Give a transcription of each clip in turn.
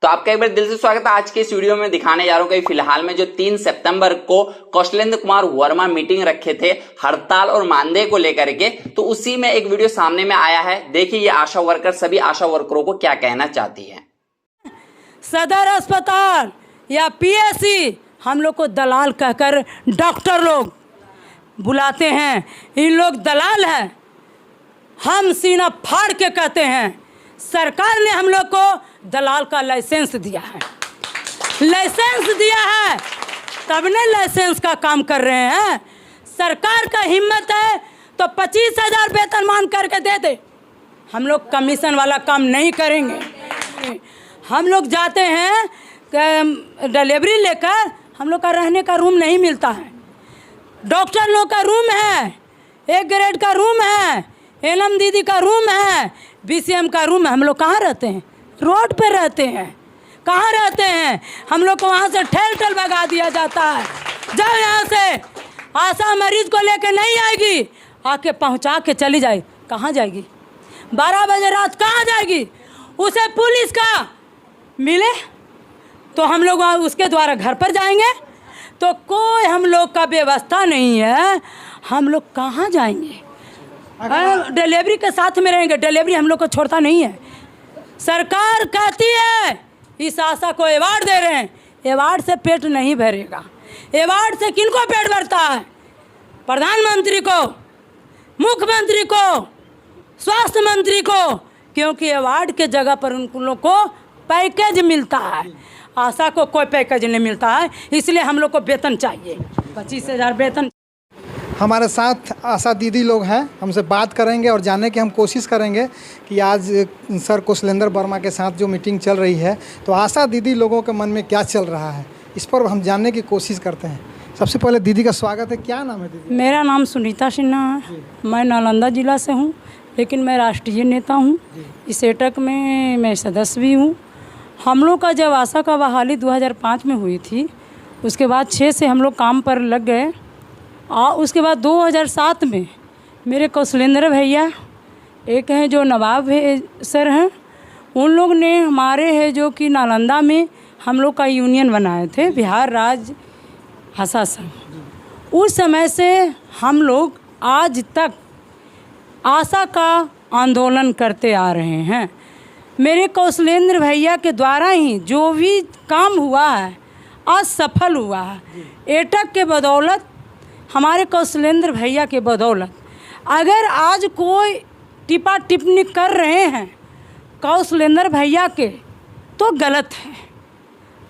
तो आपका एक बार दिल से स्वागत है। आज के इस वीडियो में दिखाने जा रहा हूँ कि फिलहाल में जो 3 सितंबर को कौशलेंद्र कुमार वर्मा मीटिंग रखे थे हड़ताल और मानदेय को लेकर के, तो उसी में एक वीडियो सामने में आया है। देखिए ये आशा वर्कर सभी आशा वर्करों को क्या कहना चाहती है। सदर अस्पताल या पीएससी हम लोग को दलाल कहकर डॉक्टर लोग बुलाते हैं। इन लोग दलाल हैं। हम सीना फाड़ के कहते हैं सरकार ने हम लोग को दलाल का लाइसेंस दिया है, लाइसेंस दिया है तब ने लाइसेंस का काम कर रहे हैं। सरकार का हिम्मत है तो 25,000 वेतन मान करके दे दे। हम लोग कमीशन वाला काम नहीं करेंगे। हम लोग जाते हैं डिलीवरी लेकर, हम लोग का रहने का रूम नहीं मिलता है। डॉक्टर लोग का रूम है, 1 ग्रेड का रूम है, एलएम दीदी का रूम है, बीसीएम का रूम है। हम लोग कहाँ रहते हैं? रोड पे रहते हैं। कहाँ रहते हैं? हम लोग को वहाँ से ठेल भगा दिया जाता है। जब यहाँ से आशा मरीज को लेके नहीं आएगी, आके पहुँचा के चली जाए, कहाँ जाएगी? 12 बजे रात कहाँ जाएगी? उसे पुलिस का मिले तो हम लोग उसके द्वारा घर पर जाएंगे। तो कोई हम लोग का व्यवस्था नहीं है, हम लोग कहाँ जाएंगे? डिलीवरी के साथ में रहेंगे, डिलीवरी हम लोग को छोड़ता नहीं है। सरकार कहती है इस आशा को अवार्ड दे रहे हैं, अवार्ड से पेट नहीं भरेगा। अवार्ड से किनको पेट भरता है? प्रधानमंत्री को, मुख्यमंत्री को, स्वास्थ्य मंत्री को, क्योंकि अवार्ड के जगह पर उन लोग को पैकेज मिलता है। आशा को कोई पैकेज नहीं मिलता है, इसलिए हम लोग को वेतन चाहिए, 25,000 वेतन। हमारे साथ आशा दीदी लोग हैं, हमसे बात करेंगे और जानने की हम कोशिश करेंगे कि आज सर कौशलेंद्र वर्मा के साथ जो मीटिंग चल रही है तो आशा दीदी लोगों के मन में क्या चल रहा है, इस पर हम जानने की कोशिश करते हैं। सबसे पहले दीदी का स्वागत है। क्या नाम है दीदी? मेरा नाम सुनीता सिन्हा है। मैं नालंदा ज़िला से हूँ, लेकिन मैं राष्ट्रीय नेता हूँ। इस एटक में मैं सदस्य भी हूँ। हम लोग का जब आशा का बहाली 2005 में हुई थी, उसके बाद 6 से हम लोग काम पर लग गए। उसके बाद 2007 में मेरे कौशलेंद्र भैया एक हैं जो नवाब सर हैं, उन लोग ने हमारे है जो कि नालंदा में हम लोग का यूनियन बनाए थे, बिहार राज्य आशा संघ। उस समय से हम लोग आज तक आशा का आंदोलन करते आ रहे हैं। मेरे कौशलेंद्र भैया के द्वारा ही जो भी काम हुआ है आज सफल हुआ है। एटक के बदौलत, हमारे कौशलेंद्र भैया के बदौलत। अगर आज कोई टिप्पा टिप्पणी कर रहे हैं कौशलेंद्र भैया के तो गलत है।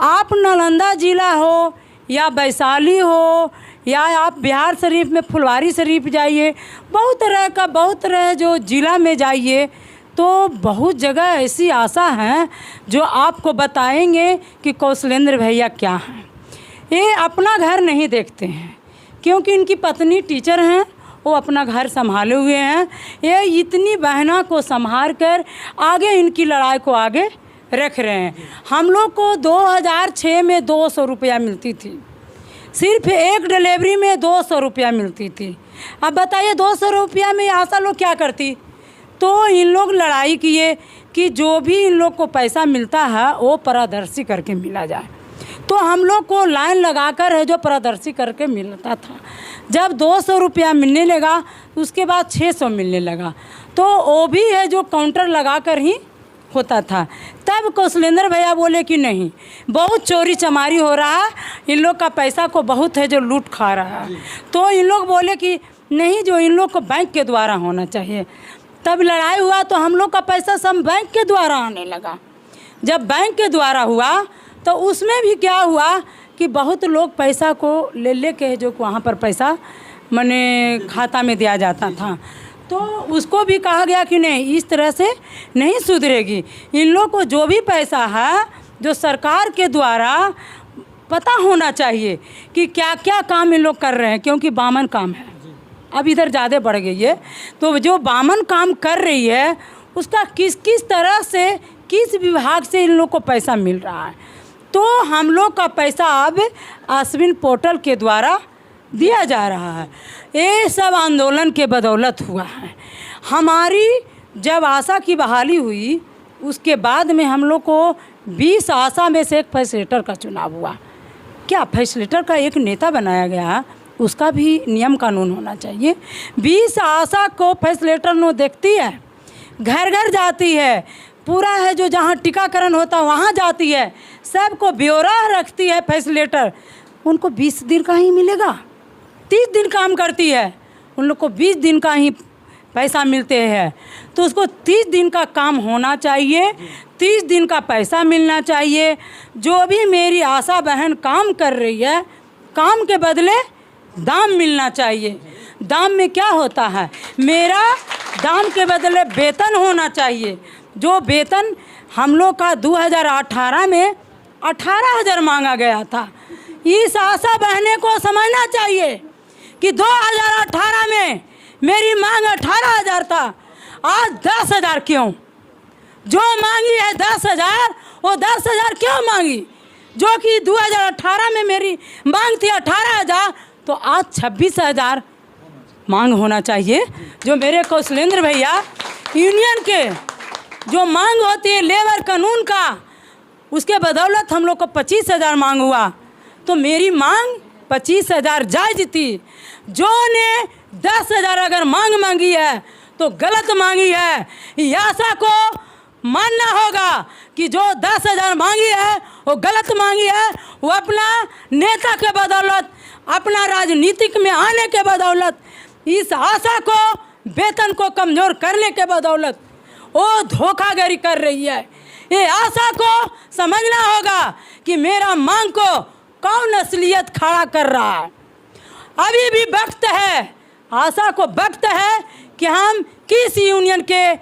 आप नालंदा ज़िला हो या वैशाली हो या आप बिहार शरीफ में फुलवारी शरीफ जाइए, बहुत तरह जो ज़िला में जाइए तो बहुत जगह ऐसी आशा हैं जो आपको बताएंगे कि कौशलेंद्र भैया क्या हैं। ये अपना घर नहीं देखते हैं, क्योंकि इनकी पत्नी टीचर हैं, वो अपना घर संभाले हुए हैं। ये इतनी बहना को संभाल कर आगे इनकी लड़ाई को आगे रख रहे हैं। हम लोग को 2006 में 200 रुपया मिलती थी, सिर्फ एक डिलीवरी में 200 रुपया मिलती थी। अब बताइए 200 रुपया में आशा लोग क्या करती? तो इन लोग लड़ाई किए कि जो भी इन लोग को पैसा मिलता है वो पारदर्शी करके मिला जाए। तो हम लोग को लाइन लगाकर है जो पारदर्शी करके मिलता था। जब 200 रुपया मिलने लगा उसके बाद 600 मिलने लगा, तो वो भी है जो काउंटर लगाकर ही होता था। तब कौशलेंद्र भैया बोले कि नहीं, बहुत चोरी चमारी हो रहा है, इन लोग का पैसा को बहुत है जो लूट खा रहा है। तो इन लोग बोले कि नहीं, जो इन लोग को बैंक के द्वारा होना चाहिए। तब लड़ाई हुआ तो हम लोग का पैसा सब बैंक के द्वारा आने लगा। जब बैंक के द्वारा हुआ तो उसमें भी क्या हुआ कि बहुत लोग पैसा को ले के जो वहाँ पर पैसा मने खाता में दिया जाता था। तो उसको भी कहा गया कि नहीं, इस तरह से नहीं सुधरेगी। इन लोग को जो भी पैसा है जो सरकार के द्वारा पता होना चाहिए कि क्या क्या काम इन लोग कर रहे हैं, क्योंकि बामन काम है अब इधर ज़्यादा बढ़ गई है। तो जो बामन काम कर रही है उसका किस किस तरह से किस विभाग से इन लोग को पैसा मिल रहा है। तो हम लोग का पैसा अब आश्विन पोर्टल के द्वारा दिया जा रहा है। ये सब आंदोलन के बदौलत हुआ है। हमारी जब आशा की बहाली हुई उसके बाद में हम लोग को 20 आशा में से एक फैसिलिटेटर का चुनाव हुआ। क्या फैसिलिटेटर का एक नेता बनाया गया, उसका भी नियम कानून होना चाहिए। 20 आशा को फैसिलिटेटर नो देखती है, घर घर जाती है, पूरा है जो जहाँ टीकाकरण होता वहाँ जाती है, सबको ब्यौरा रखती है फैसिलिटेटर। उनको 20 दिन का ही मिलेगा, 30 दिन काम करती है, उन लोग को 20 दिन का ही पैसा मिलते हैं। तो उसको 30 दिन का काम होना चाहिए, 30 दिन का पैसा मिलना चाहिए। जो भी मेरी आशा बहन काम कर रही है, काम के बदले दाम मिलना चाहिए। दाम में क्या होता है, मेरा दाम के बदले वेतन होना चाहिए। जो वेतन हम लोग का 2018 में 18,000 मांगा गया था। इस आशा बहने को समझना चाहिए कि 2018 में मेरी मांग 18,000 था, आज 10,000 क्यों? जो मांगी है 10,000, वो 10,000 क्यों मांगी? जो कि 2018 में मेरी मांग थी 18,000, तो आज 26,000 मांग होना चाहिए। जो मेरे कौशलेंद्र भैया यूनियन के जो मांग होती है लेबर कानून का, उसके बदौलत हम लोग को 25,000 मांग हुआ। तो मेरी मांग 25,000 जायज़ थी। जो ने 10,000 अगर मांग मांगी है तो गलत मांगी है। ये आशा को मानना होगा कि जो 10,000 मांगी है वो गलत मांगी है। वो अपना नेता के बदौलत, अपना राजनीतिक में आने के बदौलत, इस आशा को वेतन को कमज़ोर करने के बदौलत वो धोखाधड़ी कर रही है। ये आशा को समझना होगा कि मेरा मांग को कौन असलियत खड़ा कर रहा है। अभी भी वक्त है, आशा को वक्त है कि हम किस यूनियन के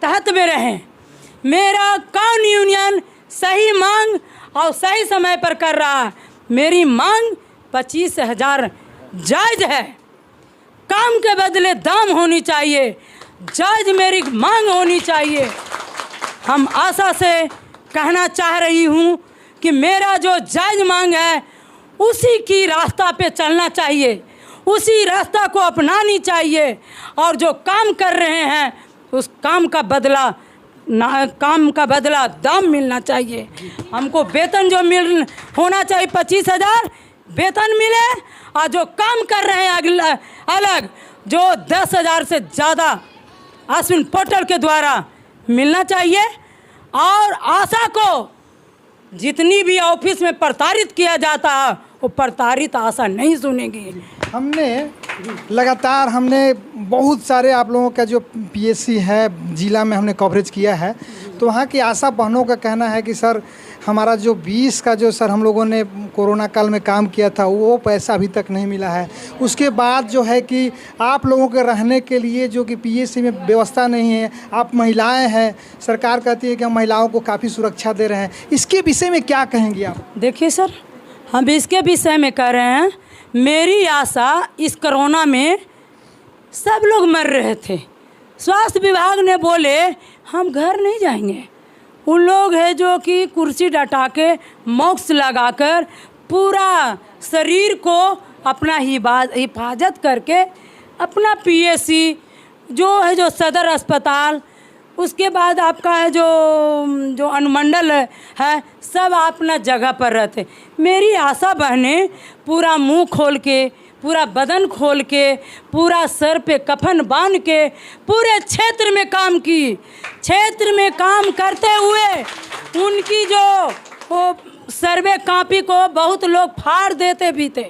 तहत में रहें। मेरा कौन यूनियन सही मांग और सही समय पर कर रहा है। मेरी मांग 25,000 जायज़ है। काम के बदले दाम होनी चाहिए, जायज़ मेरी मांग होनी चाहिए। हम आशा से कहना चाह रही हूँ कि मेरा जो जायज़ मांग है उसी की रास्ता पे चलना चाहिए, उसी रास्ता को अपनानी चाहिए। और जो काम कर रहे हैं उस काम का बदला दाम मिलना चाहिए। हमको वेतन जो होना चाहिए 25,000 वेतन मिले, और जो काम कर रहे हैं अलग जो 10,000 से ज़्यादा आश्विन पोर्टल के द्वारा मिलना चाहिए। और आशा को जितनी भी ऑफिस में प्रताड़ित किया जाता है वो प्रताड़ित आशा नहीं सुनेगी। हमने लगातार बहुत सारे आप लोगों का जो पीएससी है जिला में हमने कवरेज किया है, तो वहाँ की आशा बहनों का कहना है कि सर हमारा जो 20 का जो सर हम लोगों ने कोरोना काल में काम किया था वो पैसा अभी तक नहीं मिला है। उसके बाद जो है कि आप लोगों के रहने के लिए जो कि पीएससी में व्यवस्था नहीं है, आप महिलाएं हैं, सरकार कहती है कि हम महिलाओं को काफ़ी सुरक्षा दे रहे हैं, इसके विषय में क्या कहेंगे आप? देखिए सर, हम इसके विषय में कह रहे हैं, मेरी आशा इस कोरोना में सब लोग मर रहे थे, स्वास्थ्य विभाग ने बोले हम घर नहीं जाएंगे। उन लोग हैं जो कि कुर्सी डटा के मास्क लगाकर पूरा शरीर को अपना हिफाजत करके अपना पीएससी जो है, जो सदर अस्पताल, उसके बाद आपका है जो अनुमंडल है, सब अपना जगह पर रहते। मेरी आशा बहनें पूरा मुंह खोल के, पूरा बदन खोल के, पूरा सर पे कफन बांध के पूरे क्षेत्र में काम की। क्षेत्र में काम करते हुए उनकी जो वो सर्वे कॉपी को बहुत लोग फाड़ देते भी थे।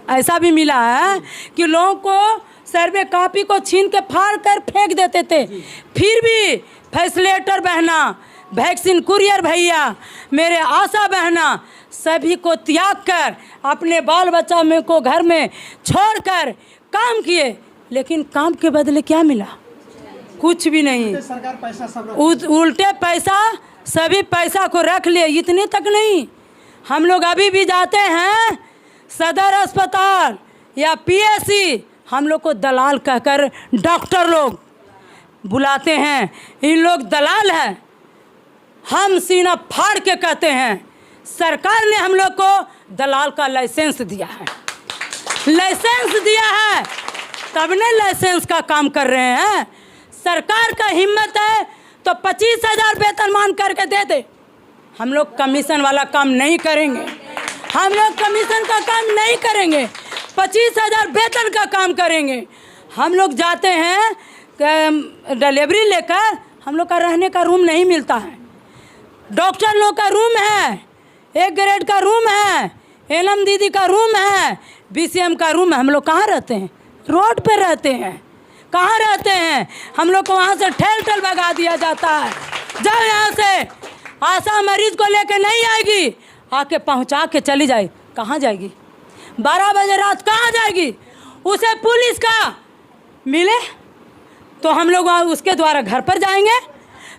ऐसा भी मिला है कि लोगों को सर्वे कॉपी को छीन के फाड़ कर फेंक देते थे। फिर भी फैसिलिटेटर बहना, वैक्सीन कुरियर भैया, मेरे आशा बहना सभी को त्याग कर अपने बाल बच्चा में को घर में छोड़कर काम किए। लेकिन काम के बदले क्या मिला? कुछ भी नहीं। सरकार पैसा सब उल्टे पैसा, सभी पैसा को रख लिए। इतने तक नहीं, हम लोग अभी भी जाते हैं सदर अस्पताल या पीएससी, हम लोग को दलाल कहकर डॉक्टर लोग बुलाते हैं। इन लोग दलाल हैं। हम सीना फाड़ के कहते हैं सरकार ने हम लोग को दलाल का लाइसेंस दिया है, लाइसेंस दिया है, तब ने लाइसेंस का काम कर रहे हैं। सरकार का हिम्मत है तो 25,000 वेतनमान करके दे दे। हम लोग कमीशन वाला काम नहीं करेंगे, हम लोग कमीशन का काम नहीं करेंगे, 25,000 वेतन का काम करेंगे। हम लोग जाते हैं डिलीवरी लेकर, हम लोग का रहने का रूम नहीं मिलता है। डॉक्टर लोग का रूम है, 1 ग्रेड का रूम है, एलएम दीदी का रूम है, बीसीएम का रूम है। हम लोग कहाँ रहते हैं? रोड पे रहते हैं। कहाँ रहते हैं? हम लोग को वहाँ से ठेल भगा दिया जाता है। जब यहाँ से आशा मरीज को लेके नहीं आएगी, आके पहुँचा के चली जाए, कहाँ जाएगी? 12 बजे रात कहाँ जाएगी? उसे पुलिस का मिले तो हम लोग उसके द्वारा घर पर जाएंगे।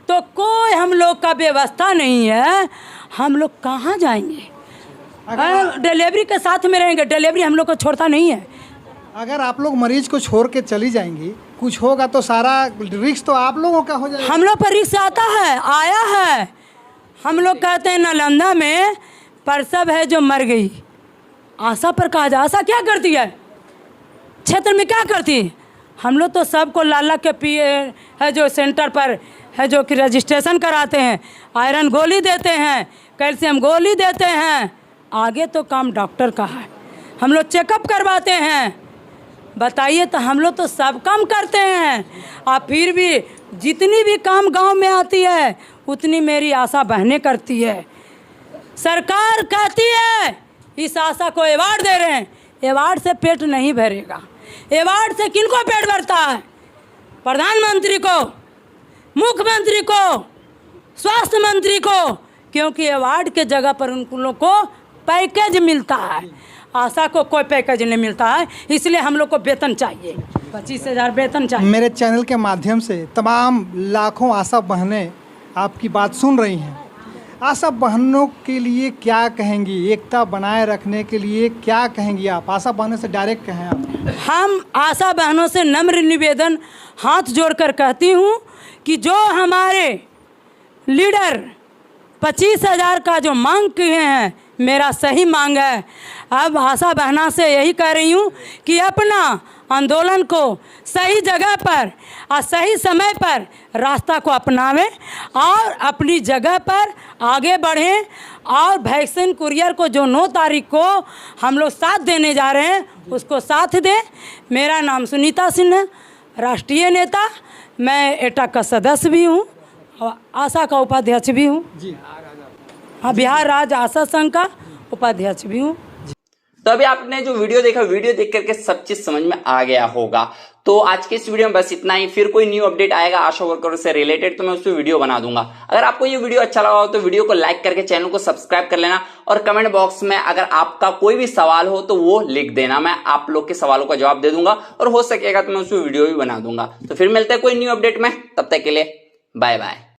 तो कोई हम लोग का व्यवस्था नहीं है, हम लोग कहाँ जाएंगे? डिलीवरी के साथ में रहेंगे, डिलीवरी हम लोग को छोड़ता नहीं है। अगर आप लोग मरीज को छोड़ के चली जाएंगी, कुछ होगा तो सारा रिस्क तो आप लोगों का हो जाएगा। हम लोग पर रिस्क आता है, आया है। हम लोग कहते हैं नालंदा में प्रसव है जो मर गई, आशा पर कहा जाए आशा क्या करती है? क्षेत्र में क्या करती है? हम लोग तो सबको लाला के पिए है जो सेंटर पर है जो कि रजिस्ट्रेशन कराते हैं, आयरन गोली देते हैं, कैल्शियम गोली देते हैं। आगे तो काम डॉक्टर का है। हम लोग चेकअप करवाते हैं। बताइए, तो हम लोग तो सब काम करते हैं। और फिर भी जितनी भी काम गांव में आती है उतनी मेरी आशा बहनें करती है। सरकार कहती है इस आशा को अवार्ड दे रहे हैं, अवार्ड से पेट नहीं भरेगा। अवार्ड से किनको पेट भरता है? प्रधानमंत्री को, मुख्यमंत्री को, स्वास्थ्य मंत्री को, क्योंकि अवार्ड के जगह पर उन लोग को पैकेज मिलता है। आशा को कोई पैकेज नहीं मिलता है, इसलिए हम लोग को वेतन चाहिए, 25,000 वेतन चाहिए। मेरे चैनल के माध्यम से तमाम लाखों आशा बहनें आपकी बात सुन रही हैं। आशा बहनों के लिए क्या कहेंगी? एकता बनाए रखने के लिए क्या कहेंगी आप? आशा बहनों से डायरेक्ट कहें आप। हम आशा बहनों से नम्र निवेदन हाथ जोड़कर कहती हूँ कि जो हमारे लीडर 25,000 का जो मांग किए हैं, मेरा सही मांग है। अब आशा बहना से यही कह रही हूँ कि अपना आंदोलन को सही जगह पर और सही समय पर रास्ता को अपनावें और अपनी जगह पर आगे बढ़ें। और वैक्सीन कुरियर को जो 9 तारीख को हम लोग साथ देने जा रहे हैं, उसको साथ दें। मेरा नाम सुनीता सिन्हा, राष्ट्रीय नेता, मैं एटक का सदस्य भी हूँ और आशा का उपाध्यक्ष भी हूँ जी। हाँ, बिहार राज्य आशा संघ का उपाध्यक्ष भी हूँ। तो अभी आपने जो वीडियो देखा, वीडियो देख करके सब चीज समझ में आ गया होगा। तो आज के इस वीडियो में बस इतना ही। फिर कोई न्यू अपडेट आएगा आशा वर्करों से रिलेटेड तो मैं उस पर वीडियो बना दूंगा। अगर आपको ये वीडियो अच्छा लगा हो तो वीडियो को लाइक करके चैनल को सब्सक्राइब कर लेना और कमेंट बॉक्स में अगर आपका कोई भी सवाल हो तो वो लिख देना, मैं आप लोग के सवालों का जवाब दे दूंगा और हो सकेगा तो मैं उस पर वीडियो भी बना दूंगा। तो फिर मिलते हैं कोई न्यू अपडेट में, तब तक के लिए बाय बाय।